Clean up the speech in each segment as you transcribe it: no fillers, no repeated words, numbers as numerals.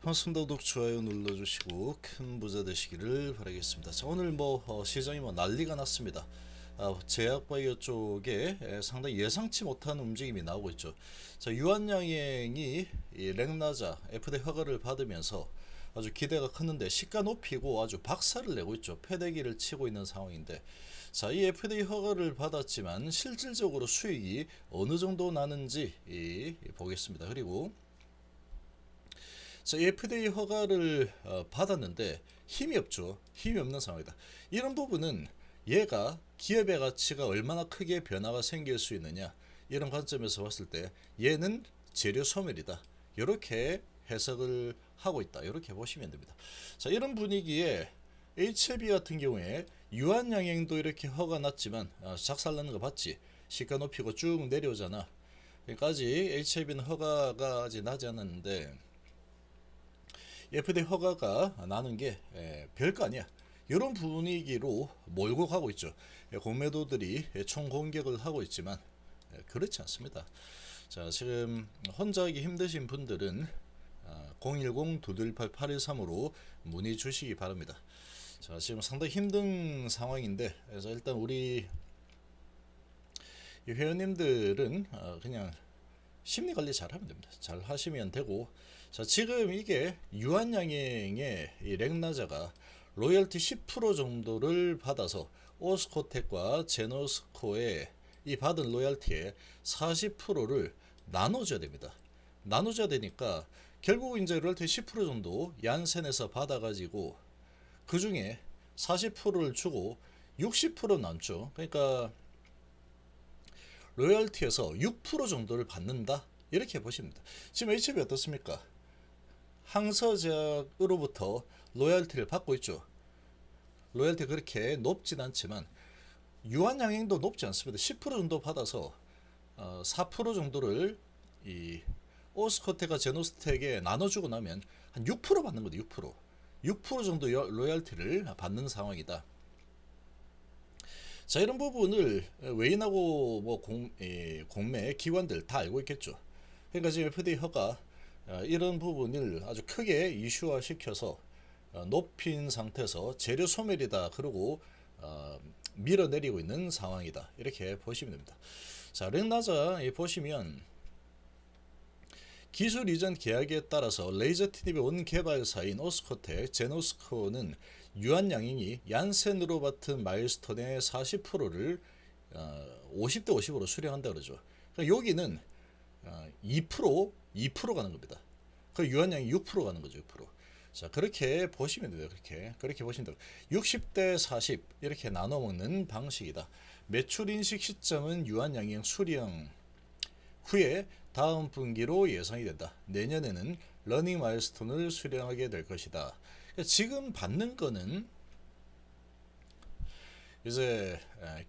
반갑습니다. 구독, 좋아요 눌러주시고 큰 부자 되시기를 바라겠습니다. 자, 오늘 시장이 난리가 났습니다. 제약바이오 쪽에 상당히 예상치 못한 움직임이 나오고 있죠. 자, 유한양행이 이 렉나자 FDA 허가를 받으면서 아주 기대가 컸는데 시가 높이고 아주 박살을 내고 있죠. 패대기를 치고 있는 상황인데, 자, 이 FDA 허가를 받았지만 실질적으로 수익이 어느 정도 나는지 보겠습니다. 그리고 자, FDA 허가를 받았는데 힘이 없죠. 힘이 없는 상황이다. 이런 부분은 얘가 기업의 가치가 얼마나 크게 변화가 생길 수 있느냐, 이런 관점에서 봤을 때 얘는 재료 소멸이다, 이렇게 해석을 하고 있다, 이렇게 보시면 됩니다. 자, 이런 분위기에 HLB 같은 경우에 유한양행도 이렇게 허가 났지만 작살나는 거 봤지? 시가 높이고 쭉 내려오잖아. 여기까지 HLB는 허가가 아직 나지 않았는데 FDA 허가가 나는 게 별거 아니야, 이런 분위기로 몰고 가고 있죠. 공매도들이 총공격을 하고 있지만 그렇지 않습니다. 자, 지금 혼자 하기 힘드신 분들은 010-228-8135로 문의 주시기 바랍니다. 자, 지금 상당히 힘든 상황인데, 그래서 일단 우리 회원님들은 그냥 심리 관리 잘 하면 됩니다. 잘 하시면 되고, 자, 지금 이게 유한양행의 이 렉나자가 로열티 10% 정도를 받아서 오스코텍과 제노스코의 이 받은 로열티의 40%를 나눠줘야 됩니다. 나눠줘야 되니까 결국 이제 로열티 10% 정도 얀센에서 받아가지고 그 중에 40%를 주고 60% 남죠. 그러니까 로열티에서 6% 정도를 받는다, 이렇게 보시면 됩니다. 지금 HB 어떻습니까? 항서제약으로부터 로열티를 받고 있죠. 로열티 그렇게 높진 않지만 유한양행도 높지 않습니다. 10% 정도 받아서 4% 정도를 이 오스코텍과 제노스텍에 나눠주고 나면 한 6% 받는 거죠. 6% 정도 로열티를 받는 상황이다. 자, 이런 부분을 외인하고 공매 기관들 다 알고 있겠죠. 그러니까 지금 FDA 허가 이런 부분을 아주 크게 이슈화 시켜서 높인 상태에서 재료 소멸이다, 그러고 밀어내리고 있는 상황이다, 이렇게 보시면 됩니다. 자, 렉나자 보시면 기술 이전 계약에 따라서 레이저 티닙의 원 개발사인 오스코텍, 제노스코는 유한양행이 얀센으로 맡은 마일스톤의 40%를 50대 50으로 수령한다 그러죠. 그러니까 여기는 2% 가는 겁니다. 그 유한양이 6% 가는 거죠. 6%. 자, 그렇게 보시면 돼요. 그렇게 보시면 돼요. 60대 40 이렇게 나눠 먹는 방식이다. 매출 인식 시점은 유한양행 수령 후에 다음 분기로 예상이 된다. 내년에는 러닝 마일스톤을 수령하게 될 것이다. 지금 받는 거는 이제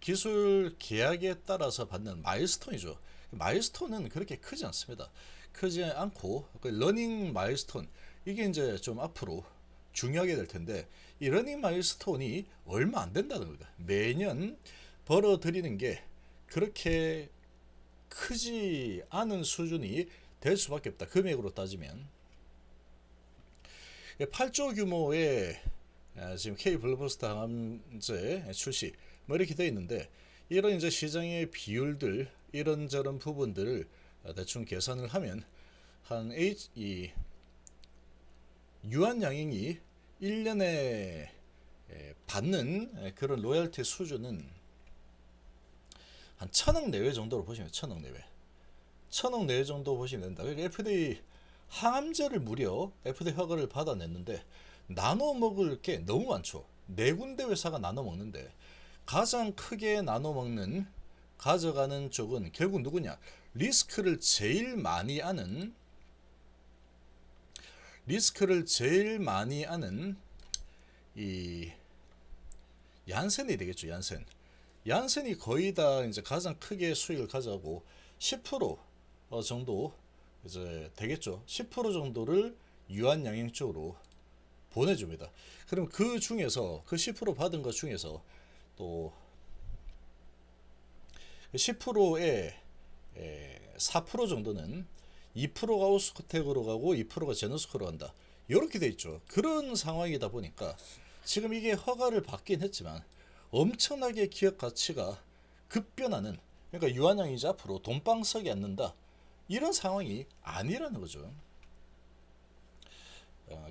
기술 계약에 따라서 받는 마일스톤이죠. 마일스톤은 그렇게 크지 않습니다. 크지 않고 그 러닝 마일스톤, 이게 이제 좀 앞으로 중요하게 될 텐데, 이 러닝 마일스톤이 얼마 안 된다는 겁니다. 매년 벌어들이는 게 그렇게 크지 않은 수준이 될 수밖에 없다. 금액으로 따지면 8조 규모의 지금 K 블록버스터 항암제 출시 이렇게 되어 있는데, 이런 이제 시장의 비율들, 이런저런 부분들을 대충 계산을 하면 한 유한양행이 1년에 받는 그런 로열티 수준은 한 1,000억 내외 정도로 보시면, 1,000억 내외, 1,000억 내외 정도 보시면 된다. 그러니까 FDA 항암제를 무려 FDA 허가를 받아냈는데 나눠 먹을 게 너무 많죠. 네 군데 회사가 나눠 먹는데 가장 크게 나눠 먹는, 가져가는 쪽은 결국 누구냐? 리스크를 제일 많이 아는 이 얀센이 되겠죠. 얀센이 거의 다 이제 가장 크게 수익을 가져가고 10% 정도 이제 되겠죠. 10% 정도를 유한양행 쪽으로 보내줍니다. 그럼 그 중에서 그 10% 받은 것 중에서 또 10%의 4% 정도는 2%가 오스코텍으로 가고 2%가 제노스코로 간다. 이렇게 돼 있죠. 그런 상황이다 보니까 지금 이게 허가를 받긴 했지만 엄청나게 기업 가치가 급변하는, 그러니까 유한양이 이제 앞으로 돈방석에 앉는다 이런 상황이 아니라는 거죠.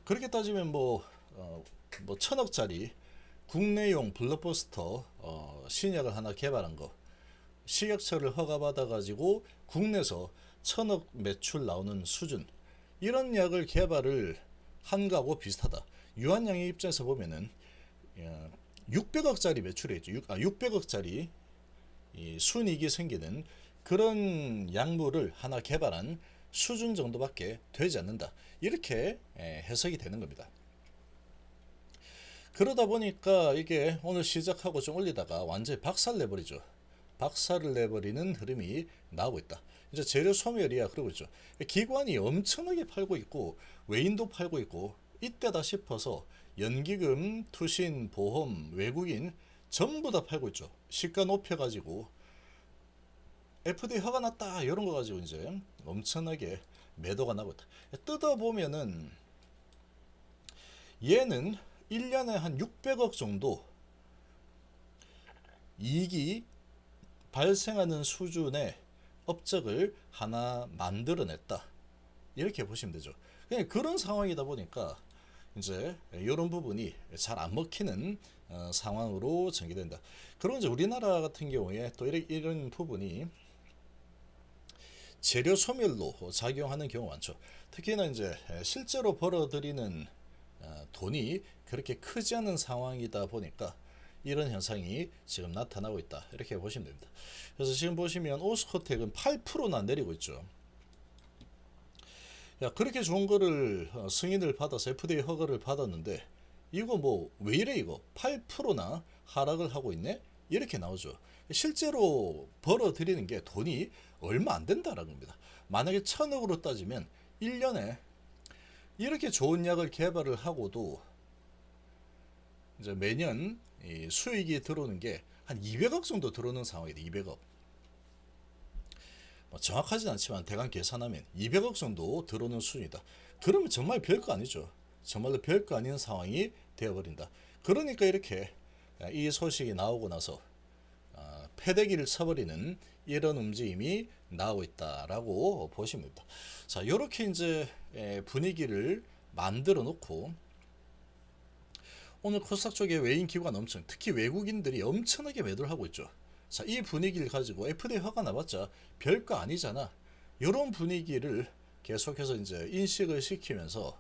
그렇게 따지면 뭐 1,000억짜리 국내용 블록버스터 신약을 하나 개발한 거, 식약처를 허가받아 가지고 국내에서 1,000억 매출 나오는 수준, 이런 약을 개발을 한 거하고 비슷하다. 유한양의 입장에서 보면은 600억짜리 매출이죠. 600억짜리 순이익이 생기는 그런 약물을 하나 개발한 수준 정도밖에 되지 않는다. 이렇게 해석이 되는 겁니다. 그러다 보니까 이게 오늘 시작하고 좀 올리다가 완전히 박살 내버리죠. 박살을 내버리는 흐름이 나오고 있다. 이제 재료 소멸이야 그러고 있죠. 기관이 엄청나게 팔고 있고 외인도 팔고 있고 이때다 싶어서 연기금, 투신, 보험, 외국인 전부 다 팔고 있죠. 시가 높여가지고 FDA 허가 났다 이런 거 가지고 이제 엄청나게 매도가 나고 있다. 뜯어보면은 얘는 1년에 한 600억 정도 이익이 발생하는 수준의 업적을 하나 만들어냈다. 이렇게 보시면 되죠. 그냥 그런 상황이다 보니까 이제 이런 부분이 잘 안 먹히는 상황으로 전개된다. 그리고 이제 우리나라 같은 경우에 또 이런 부분이 재료 소멸로 작용하는 경우가 많죠. 특히나 이제 실제로 벌어들이는 돈이 그렇게 크지 않은 상황이다 보니까 이런 현상이 지금 나타나고 있다. 이렇게 보시면 됩니다. 그래서 지금 보시면 오스코텍은 8%나 내리고 있죠. 야, 그렇게 좋은 거를 승인을 받아서 FDA 허가를 받았는데 이거 뭐 왜 이래 이거 8%나 하락을 하고 있네? 이렇게 나오죠. 실제로 벌어들이는 게 돈이 얼마 안 된다라는 겁니다. 만약에 1,000억으로 따지면 1년에 이렇게 좋은 약을 개발을 하고도 이제 매년 이 수익이 들어오는 게 한 200억 정도 들어오는 상황이다. 200억. 뭐 정확하진 않지만 대강 계산하면 200억 정도 들어오는 수준이다. 그러면 정말 별거 아니죠. 정말로 별거 아닌 상황이 되어버린다. 그러니까 이렇게 이 소식이 나오고 나서 패대기를 쳐버리는 이런 움직임이 나오고 있다라고 보시면 됩니다. 자, 이렇게 이제 분위기를 만들어 놓고 오늘 코스닥 쪽에 외인 기관 엄청, 특히 외국인들이 엄청나게 매도를 하고 있죠. 자, 이 분위기를 가지고 FDA 허가 나봤자 별거 아니잖아. 이런 분위기를 계속해서 이제 인식을 시키면서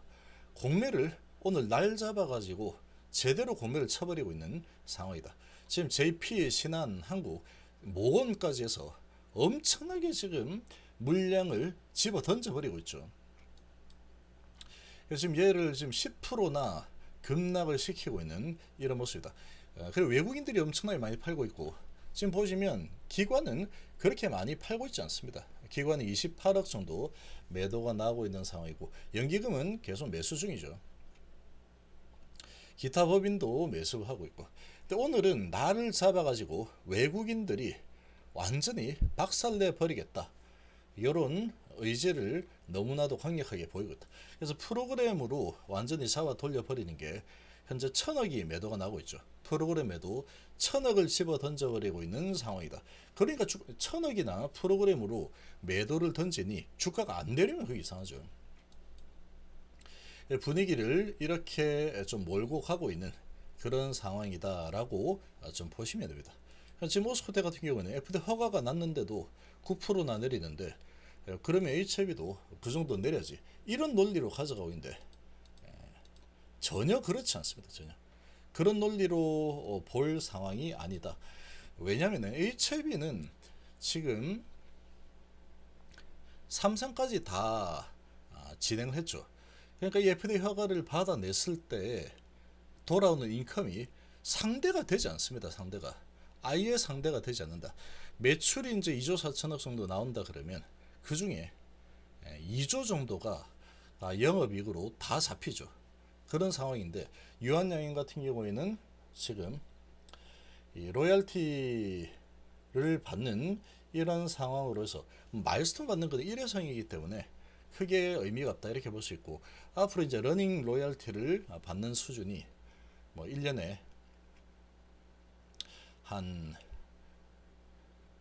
공매를 오늘 날 잡아가지고 제대로 공매를 쳐버리고 있는 상황이다. 지금 JP, 신한, 한국, 모건까지 해서 엄청나게 지금 물량을 집어 던져버리고 있죠. 그래서 지금 얘를 지금 10%나 급락을 시키고 있는 이런 모습이다. 그리고 외국인들이 엄청나게 많이 팔고 있고 지금 보시면 기관은 그렇게 많이 팔고 있지 않습니다. 기관은 28억 정도 매도가 나오고 있는 상황이고 연기금은 계속 매수 중이죠. 기타 법인도 매수를 하고 있고. 근데 오늘은 날을 잡아가지고 외국인들이 완전히 박살내 버리겠다. 이런 의지를 너무나도 강력하게 보이고 있다. 그래서 프로그램으로 완전히 잡아 돌려버리는 게 현재 1,000억이 매도가 나고 있죠. 프로그램에도 1,000억을 집어 던져버리고 있는 상황이다. 그러니까 1,000억이나 프로그램으로 매도를 던지니 주가가 안 내리면 그게 이상하죠. 분위기를 이렇게 좀 몰고 가고 있는 그런 상황이다라고 좀 보시면 됩니다. 지금 모스코텍 같은 경우는 FDA 허가가 났는데도 9%나 내리는데 그러면 HLB도 그 정도 내려야지 이런 논리로 가져가고 있는데 전혀 그렇지 않습니다. 전혀 그런 논리로 볼 상황이 아니다. 왜냐하면 HLB는 지금 3상까지 다 진행을 했죠. 그러니까 이 FDA 허가를 받아냈을 때 돌아오는 인컴이 상대가 되지 않습니다. 상대가 아예 상대가 되지 않는다. 매출이 이제 2조 4천억 정도 나온다 그러면 그 중에 2조 정도가 영업이익으로 다 잡히죠. 그런 상황인데 유한양행 같은 경우에는 지금 이 로열티를 받는 이런 상황으로서 마일스톤 받는 것은 일회성이기 때문에 크게 의미가 없다 이렇게 볼 수 있고, 앞으로 이제 러닝 로열티를 받는 수준이 뭐 1년에 한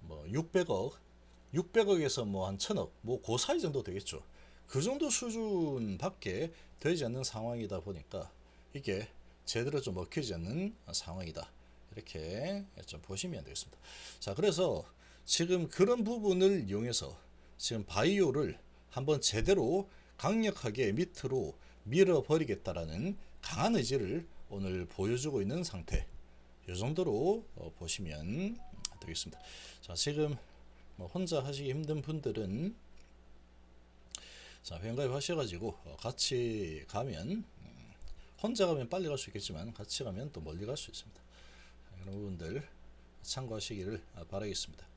뭐 600억에서 뭐 한 1000억 뭐 그 사이 정도 되겠죠. 그 정도 수준밖에 되지 않는 상황이다 보니까 이게 제대로 좀 먹히지 않는 상황이다 이렇게 좀 보시면 되겠습니다. 자, 그래서 지금 그런 부분을 이용해서 지금 바이오를 한번 제대로 강력하게 밑으로 밀어버리겠다라는 강한 의지를 오늘 보여주고 있는 상태, 이 정도로 보시면 되겠습니다. 자, 지금 뭐 혼자 하시기 힘든 분들은 자, 회원가입 하셔가지고 같이 가면 혼자 가면 빨리 갈 수 있겠지만 같이 가면 또 멀리 갈 수 있습니다. 이런 부분들 참고하시기를 바라겠습니다.